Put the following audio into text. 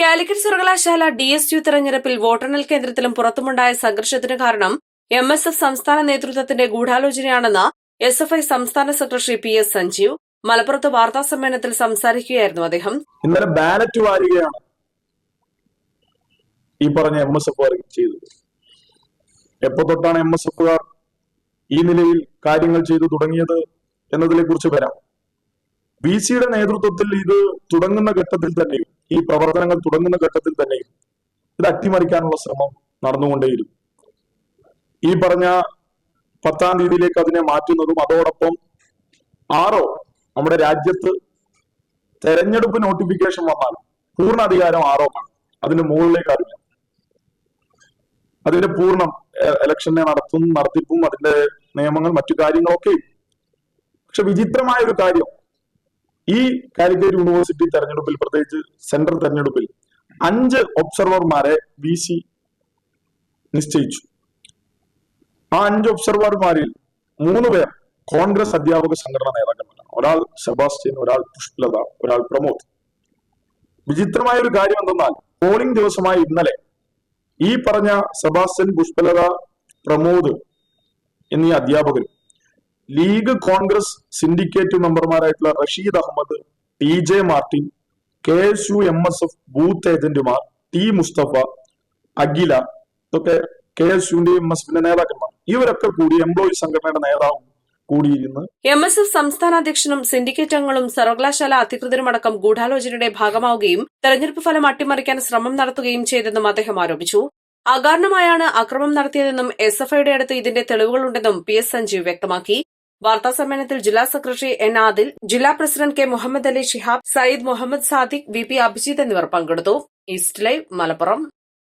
കാലിക്കറ്റ് സർവകലാശാല DSU തെരഞ്ഞെടുപ്പിൽ വോട്ടെണ്ണൽ കേന്ദ്രത്തിലും പുറത്തുമുണ്ടായ സംഘർഷത്തിന് കാരണം MSF സംസ്ഥാന നേതൃത്വത്തിന്റെ ഗൂഢാലോചനയാണെന്ന് SFI സംസ്ഥാന സെക്രട്ടറി PS സഞ്ജീവ് മലപ്പുറത്ത് വാർത്താസമ്മേളനത്തിൽ സംസാരിക്കുകയായിരുന്നു അദ്ദേഹം. ഇന്നലെ ബാലറ്റ് വാരുകയാണ് ഈ പറഞ്ഞ MSF ചെയ്തത്. എപ്പോ തൊട്ടാണ് MSFകാർ ഈ നിലയിൽ കാര്യങ്ങൾ ചെയ്തു തുടങ്ങിയത് എന്നതിനെ കുറിച്ച് വരാം. VCയുടെ നേതൃത്വത്തിൽ ഇത് തുടങ്ങുന്ന ഘട്ടത്തിൽ തന്നെയും ഈ പ്രവർത്തനങ്ങൾ തുടങ്ങുന്ന ഘട്ടത്തിൽ തന്നെയും ഇത് അട്ടിമറിക്കാനുള്ള ശ്രമം നടന്നുകൊണ്ടേയിരുന്നു. ഈ പറഞ്ഞ 10-ാം തീയതിയിലേക്ക് അതിനെ മാറ്റുന്നതും അതോടൊപ്പം നമ്മുടെ രാജ്യത്ത് തെരഞ്ഞെടുപ്പ് നോട്ടിഫിക്കേഷൻ വന്നാൽ പൂർണ്ണ അധികാരം ആർഒക്കാണ്. അതിന്റെ മുകളിലേക്ക് ആരില്ല. അതിന്റെ പൂർണ്ണം ഇലക്ഷനെ നടത്തിപ്പും അതിന്റെ നിയമങ്ങൾ മറ്റു കാര്യങ്ങളൊക്കെ. പക്ഷെ വിചിത്രമായ ഒരു കാര്യം, ഈ കാലിക്കറ്റ് യൂണിവേഴ്സിറ്റി തെരഞ്ഞെടുപ്പിൽ, പ്രത്യേകിച്ച് സെൻട്രൽ തെരഞ്ഞെടുപ്പിൽ 5 ഒബ്സർവർമാരെ VC നിശ്ചയിച്ചു. ആ 5 ഒബ്സർവർമാരിൽ 3 പേർ കോൺഗ്രസ് അധ്യാപക സംഘടനാ നേതാക്കന്മാരാണ്. ഒരാൾ സെബാസ്റ്റ്യൻ, ഒരാൾ പുഷ്പലത, ഒരാൾ പ്രമോദ്. വിചിത്രമായ ഒരു കാര്യം എന്തെന്നാൽ പോളിംഗ് ദിവസമായ ഇന്നലെ ഈ പറഞ്ഞ സെബാസ്റ്റ്യൻ, പുഷ്പലത, പ്രമോദ് എന്നീ അധ്യാപകരും ലീഗ് കോൺഗ്രസ് സിൻഡിക്കേറ്റ് മെമ്പർമാരായിട്ടുള്ള Rashid Ahmed, TJ Martin, KSU MSF booth ഏജന്റുമാർ, T മുസ്തഫ, അഖില, ഇതൊക്കെ KSUവിന്റെയും MSFന്റെ നേതാക്കന്മാർ. ഇവരൊക്കെ കൂടി എംപ്ലോയി സംഘടനയുടെ നേതാവും കൂടിയിരുന്ന് MSF സംസ്ഥാന അധ്യക്ഷനും സിൻഡിക്കേറ്റ് അംഗങ്ങളും സർവകലാശാല അധികൃതരുമടക്കം ഗൂഢാലോചനയുടെ ഭാഗമാവുകയും തെരഞ്ഞെടുപ്പ് ഫലം അട്ടിമറിക്കാൻ ശ്രമം നടത്തുകയും ചെയ്തെന്നും അദ്ദേഹം ആരോപിച്ചു. അകാരണമായാണ് അക്രമം നടത്തിയതെന്നും SFIയുടെ അടുത്ത് ഇതിന്റെ തെളിവുകളുണ്ടെന്നും PS സഞ്ജീവ് വ്യക്തമാക്കി. വാർത്താസമ്മേളനത്തിൽ ജില്ലാ സെക്രട്ടറി N ആദിൽ, ജില്ലാ president K Muhammad Ali Shihab, Sayyid Muhammad Sadiq, VP Abhijith എന്നിവർ പങ്കെടുത്തു. East live, Malappuram.